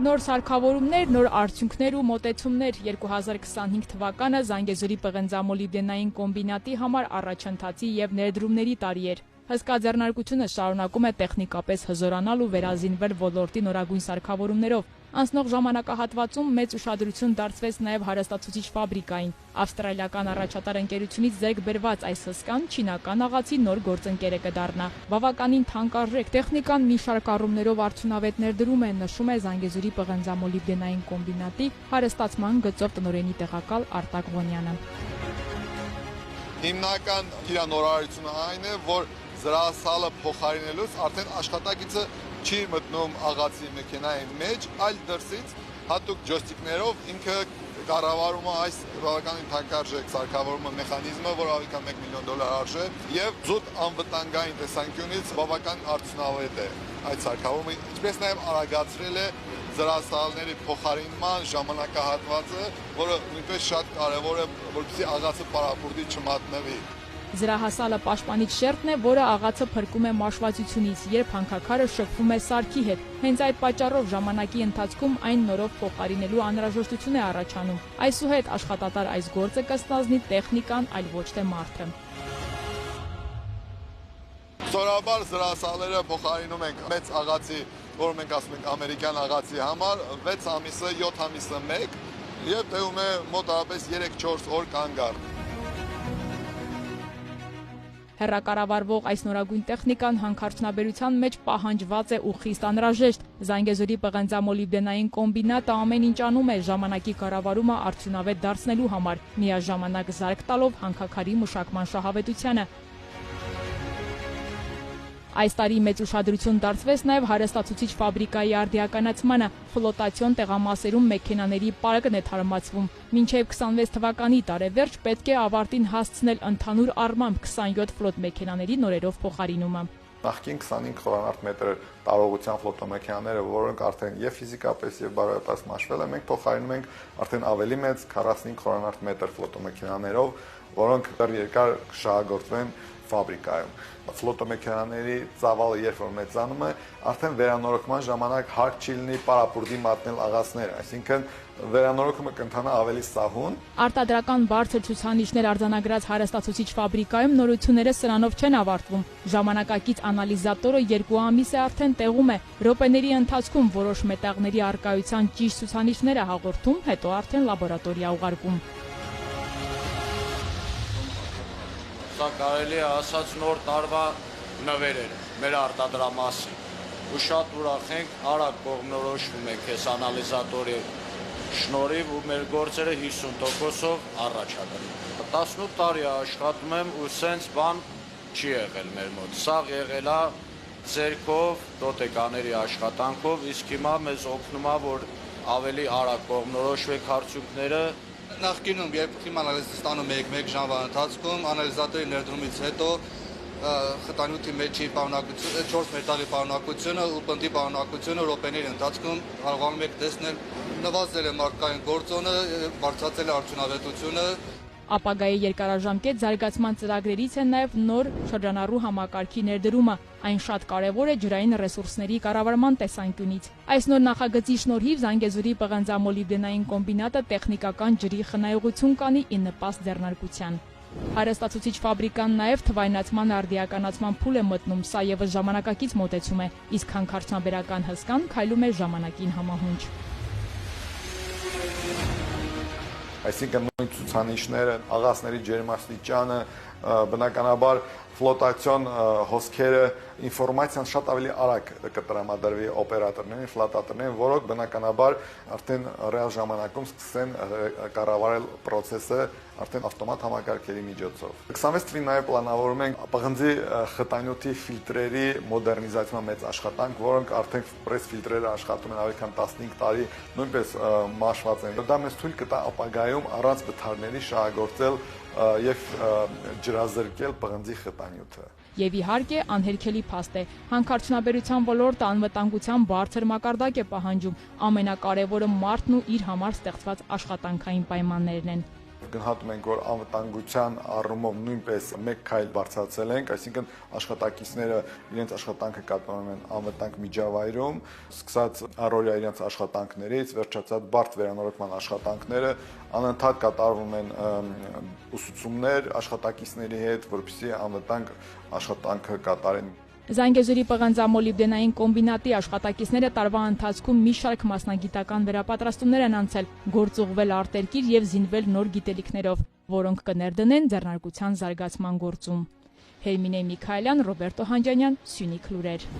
Նոր սարքավորումներ, նոր արդյունքներ ու մոտեցումներ 2025 թվականը Զանգեզուրի պղնձամոլիբդենային կոմբինատի համար առաջընթացի և ներդրումների տարի էր։ Հսկա ձեռնարկությունը շարունակում է տեխնիկապես հզորանալ ու վերազինվել ոլորտի նորագույն սարքավորումներով։ Անցնող ժամանակահատվածում մեծ ուշադրություն դարձվեց նաև հարստացուցիչ ֆաբրիկային։ Ավստրալիական առաջատար ընկերությունից ձեռք բերված այս հսկան չինական աղացի նոր գործընկերը կդառնա։ Բավականին թանկարժեք տեխնիկան մի շարք առումներով արդյունավետ ներդրում է, նշում է Զանգեզուրի պղնձամոլիբդենային կոմբինատի հարստացման գծով տնօրենի տեղակալ Արտակ Ղոնյանը։ Հիմնական իր նորարարությունը այն է, որ զրահասալը փոխարինելուց արդեն աշխատակիցը չի մտնում աղացի մեքենայի մեջ, այլ դրսից հատուկ ջոյստիկներով ինքը կառավարում է այս բավականին թանկարժեք սարքավորումը մեխանիզմը, որ ավելի քան $1 միլիոն արժե եւ զուտ անվտանգային տեսանկյունից բավական արդյունավետ է այդ սարքավորումը, ինչպես նաեւ արագացրել է զրահասալների փոխարինման ժամանակահատվածը, որը նույնպես շատ կարեւոր է, որպեսզի աղացը պարապուրդի չմատնվի։ Զրահասալը պաշտպանիչ շերտն է, որը աղացը փրկում է մաշվածությունից, երբ հանքաքարը շփվում է սարքի հետ։ Հենց այդ պատճառով ժամանակի ընթացքում այն նորով փոխարինելու անհրաժեշտություն է առաջանում։ Այսուհետ աշխատատար այս գործը կստանձնի տեխնիկան, այլ ոչ թե մարդը։ Սովորաբար զրահասալները փոխարինում ենք մեծ աղացի, որը մենք ասում ենք ամերիկյան աղացի համար 6 ամիսը, 7 ամիսը մեկ եւ տևում է մոտավորապես 3-4 օր կանգառ։ Հեռակառավարվող այս նորագույն տեխնիկան հանքարդյունաբերության մեջ պահանջված է ու խիստ անհրաժեշտ։ Զանգեզուրի պղնձամոլիբդենային կոմբինատը ամեն ինչ անում է ժամանակի կառավարումը արդյունավետ դարձնելու համար, միաժամանակ զարկ տալով հանքաքարի մշակման շահավետությանը։ Այս տարի մեծ ուշադրություն դարձվեց նաև հարստացուցիչ ֆաբրիկայի արդիականացմանը։ Ֆլոտացիոն տեղամասերում մեքենաների պարկն է թարմացվում։ Մինչև 26 թվականի տարեվերջ պետք է ավարտին հասցնել ընդհանուր առմամբ 27 ֆլոտ մեքենաների նորերով փոխարինումը։ Նախկին 25 խորանարդ մետր տարողության ֆլոտոմեքենաները, որոնք արդեն եւ ֆիզիկապես եւ բարոյապես մաշվել են, մենք փոխարինում ենք արդեն ավելի մեծ 45 խորանարդ մետր ֆլոտոմեքենաներով, որոնք դեռ երկար կշահագործվեն ֆաբրիկայում։ Ֆլոտոմեքենաների ծավալը երբ որ մեծանում է, արդեն վերանորոգման ժամանակ հարկ չի լինի պարապուրդի մատնել աղացները, այսինքն վերանորոգումը կընթանա ավելի սահուն։ Արտադրական բարձր ցուցանիշներ արձանագրած հարստացուցիչ ֆաբրիկայում նորությունները սրանով չեն ավարտվում։ Ժամանակակից անալիզատորը 2 ամիս է արդեն տեղում է։ Րոպեների ընթացքում որոշ մետաղների առկայության ճիշտ ցուցանիշներ է հաղորդում, հետո արդեն լաբորատորիա ուղարկում։ Սա կարելի է ասած նոր տարվա նվերերը մեր արտադրամասի։ Ու շատ ուրախ ենք, արագ կողմնորոշվում ենք այս անալիզատորի շնորհիվ ու մեր գործերը 50%-ով առաջ է գնում։ 18 տարի աշխատում եմ ու սենց բան չի եղել մեր մոտ։ Սաղ եղել է ձեռքով, տոտեկաների աշխատանքով, իսկ հիմա մեզ օգնում է, որ ավելի արագ կողմնորոշվեք արդյունքները։ Նախկինում, երբ թիմ անալիզը ստանում եք 1 ժամվա ընթացքում, անալիզատորի ներդրումից հետո խտանյութի մեջի պարունակությունը, 4 մետաղի պարունակությունը ու պնդի պարունակությունը րոպեների ընթացքում կարողանում եք տեսնել, նվազել է մարդկային գործոնը, բարձրացել է արդյունավետությունը։ Ապագայի երկարաժամկետ զարգացման ծրագրերից է նաև նոր շրջանառու համակարգի ներդրումը։ Այն շատ կարևոր է ջրային ռեսուրսների կառավարման տեսանկյունից։ Այս նոր նախագծի շնորհիվ Զանգեզուրի պղնձամոլիբդենային կոմբինատը տեխնիկական ջրի խնայողություն կանի ի նպաստ ձեռնարկության։ Հարստացուցիչ ֆաբրիկան նաև թվայնացման արդիականացման փուլ է մտնում, սա ևս ժամանակակից մոտեցում է, իսկ հանքարդյունաբերական հսկան քայլում է ժամանակին համահունչ։ Այսինքն նույն ցուցանիշները, աղացների ջերմաստիճանը, բնականաբար ֆլոտացիոն հոսքերը, ինֆորմացիան շատ ավելի արագ կտրամադրվի օպերատորներին, ֆլոտատորներին, որոնք բնականաբար արդեն ռեալ ժամանակում սկսեն կառավարել process-ը արդեն ավտոմատ համակարգերի միջոցով։ 26 թվականին նաև պլանավորում ենք պղնձի խտանյութի ֆիլտրերի մոդեռնիզացիան մեծ աշխատանք, որոնք արդեն պրես ֆիլտրերը աշխատում են ավելի քան 15 տարի, նույնպես մաշված են։ Դա մեզ թույլ կտա ապագայում առանց վթարների շահագործել եւ ջրազրկել պղնձի խտանյութը։ Եվ իհարկե անհերքելի փաստ է։ Հանքարդյունաբերության ոլորտը անվտանգության բարձր մակարդակ է պահանջում։ Ամենակարևորը մարդն ու իր համար ստեղծված աշխատանքային պայմաններն են։ գնահատում ենք, որ անվտանգության առումով նույնպես մեկ քայլ բարձրացել ենք, այսինքն աշխատակիցները իրենց աշխատանքը կատարում են անվտանգ միջավայրում, սկսած առօրյա իրենց աշխատանքներից, վերջացած բարդ վերանորոգման աշխատանքները, անընդհատ կատարվում են ուսուցումներ աշխատակիցների հետ, որպեսզի անվտանգ աշխատանքը կատարեն։ Զանգեզուրի պղնձամոլիբդենային կոմբինատի աշխատակիցները տարվա ընթացքում մի շարք մասնագիտական վերապատրաստումներ են անցել, գործուղվել արտերկիր եւ զինվել նոր գիտելիքներով, որոնք կներդնեն ձեռնարկության զարգացման գործում։ Հերմինե Միքայելյան, Ռոբերտո Հանջանյան, Սյունիք լուրեր։